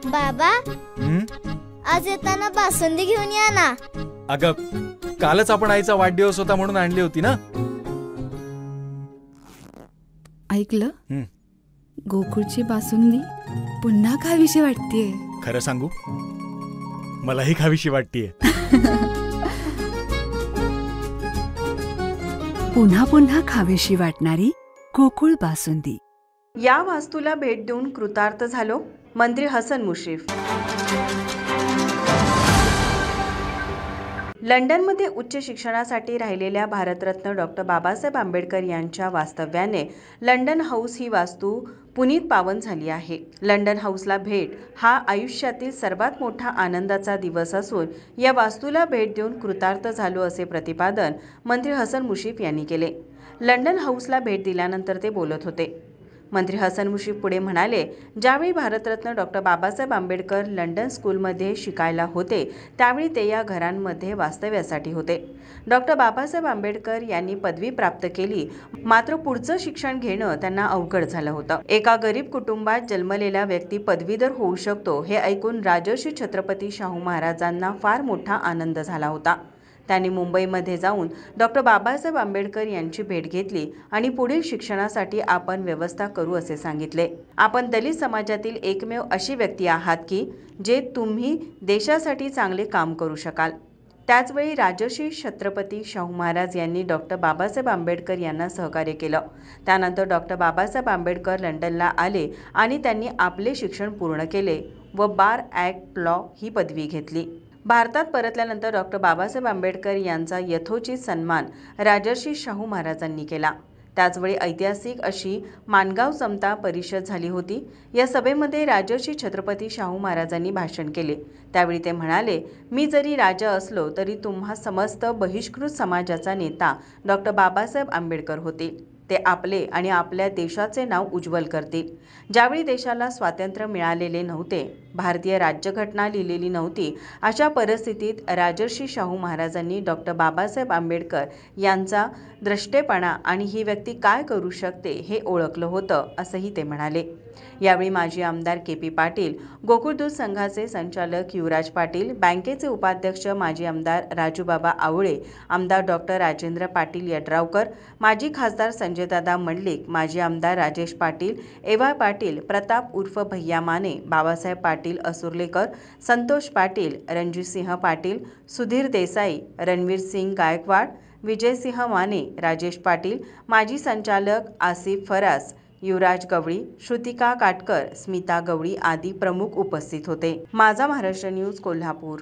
बाबा, हं? आज येताना बासुंदी घेऊन या ना. अगं, कालच आपण आईचा वाढदिवस होता म्हणून आणली होती ना. ऐकलं, हं. गोकुळची बासुंदी पुन्हा खावीशी वाटतेय. खरं सांगू, मलाही खावीशी वाटतीये. पुन्हा पुन्हा खावीशी वाटणारी गोकुळ बासुंदी. या वास्तूला भेट देऊन कृतार्थ झालो, मंत्री हसन मुश्रीफ. लंडनमध्ये उच्च शिक्षणासाठी राहिलेल्या भारतरत्न डॉक्टर बाबासाहेब आंबेडकर यांच्या वास्तव्याने लंडन हाऊस ही वास्तू पुनीत पावन झाली आहे. लंडन हाऊसला भेट हा आयुष्यातील सर्वात मोठा आनंदाचा दिवस असून या वास्तूला भेट देऊन कृतार्थ झालो असे प्रतिपादन मंत्री हसन मुश्रीफ यांनी केले. लंडन हाऊसला भेट दिल्यानंतर ते बोलत होते. मंत्री हसन मुश्रीफ पुढे म्हणाले, ज्यावेळी भारतरत्न डॉक्टर बाबासाहेब आंबेडकर लंडन स्कूलमध्ये शिकायला होते त्यावेळी ते या घरांमध्ये वास्तव्यासाठी होते. डॉक्टर बाबासाहेब आंबेडकर यांनी पदवी प्राप्त केली, मात्र पुढचं शिक्षण घेणं त्यांना अवघड झालं होतं. एका गरीब कुटुंबात जन्मलेला व्यक्ती पदवीधर होऊ शकतो हे ऐकून राजर्षी छत्रपती शाहू महाराजांना फार मोठा आनंद झाला होता. त्यांनी मुंबईमध्ये जाऊन डॉक्टर बाबासाहेब आंबेडकर यांची भेट घेतली आणि पुढील शिक्षणासाठी आपण व्यवस्था करू असे सांगितले. आपण दलित समाजातील एकमेव अशी व्यक्ती आहात की जे तुम्ही देशासाठी चांगले काम करू शकाल. त्याचवेळी राजर्षी छत्रपती शाहू महाराज यांनी डॉक्टर बाबासाहेब आंबेडकर यांना सहकार्य केलं. त्यानंतर डॉक्टर बाबासाहेब आंबेडकर लंडनला आले आणि त्यांनी आपले शिक्षण पूर्ण केले व बार ॲक्ट लॉ ही पदवी घेतली. भारतात परतल्यानंतर डॉक्टर बाबासाहेब आंबेडकर यांचा यथोचित सन्मान राजर्षी शाहू महाराजांनी केला. त्याचवेळी ऐतिहासिक अशी माणगाव समता परिषद झाली होती. या सभेमध्ये राजर्षी छत्रपती शाहू महाराजांनी भाषण केले. त्यावेळी ते म्हणाले, मी जरी राजा असलो तरी तुम्हा समस्त बहिष्कृत समाजाचा नेता डॉक्टर बाबासाहेब आंबेडकर होते. ते आपले आणि आपल्या देशाचे नाव उज्ज्वल करतील. ज्यावेळी देशाला स्वातंत्र्य मिळालेले नव्हते, भारतीय राज्यघटना लिहिलेली नव्हती, अशा परिस्थितीत राजर्षी शाहू महाराजांनी डॉक्टर बाबासाहेब आंबेडकर यांचा द्रष्टेपणा आणि ही व्यक्ती काय करू शकते हे ओळखलं होतं, असंही ते म्हणाले. यावेळी माजी आमदार के.पी. पाटील, गोकुळ दूध संघाचे संचालक युवराज पाटील, बँकेचे उपाध्यक्ष माजी आमदार राजूबाबा आवळे, आमदार डॉक्टर राजेंद्र पाटील यड्रावकर, माजी खासदार संजयदादा मंडलिक, माजी आमदार राजेश पाटील, एवा पाटील, प्रताप उर्फ भैया माने, बाबासाहेब पाटील असुर्लेकर, संतोष पाटील, रणजितसिंह पाटील, सुधीर देसाई, रणवीरसिंग गायकवाड, विजयसिंह माने, राजेश पाटील, माजी संचालक आसिफ फरास, युवराज गवळी, श्रुतिका काटकर, स्मिता गवळी आदी प्रमुख उपस्थित होते. माझा महाराष्ट्र न्यूज, कोल्हापूर.